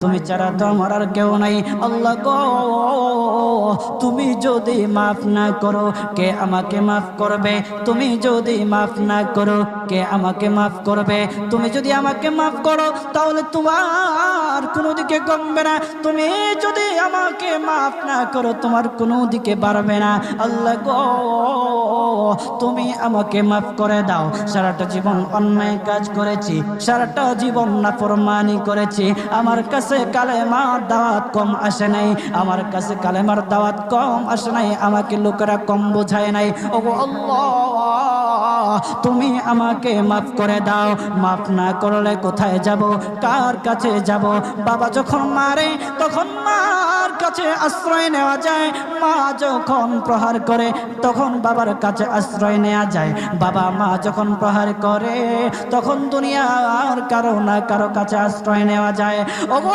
তুমি ছাড়া তো আমার আর কেউ নাই। আল্লাহ গো, তুমি যদি মাফ না করো কে আমাকে মাফ করবে? তুমি যদি মাফ না করো কে আমাকে মাফ করবে? তুমি যদি আমাকে মাফ করো তাহলে তোমার কোনো দিকে কমবে না, তুমি যদি আমাকে মাফ না করো তোমার কোনো দিকে বাড়বে না। আল্লাহ গো, তুমি আমাকে মাফ করে দাও। সারাটা জীবন অন্যায় কাজ করেছি, সারাটা জীবন নাফরমানি করেছি, আমার কাছে কালেমার দাওয়াত কম আসে নাই, আমার কাছে কালেমার দাওয়াত কম আসে নাই, আমাকে লোকেরা কম বোঝায় নাই। ওগো আল্লাহ, তুমি আমাকে মাফ করে দাও। মাফ না করলে কোথায় যাব, কার কাছে যাব? বাবা যখন মারে তখন মার কাছে আশ্রয় নেওয়া যায়, মা যখন প্রহার করে তখন বাবার কাছে আশ্রয় নেওয়া যায়, বাবা মা যখন প্রহার করে তখন দুনিয়ার কারো না কারো কাছে আশ্রয় নেওয়া যায়। ওগো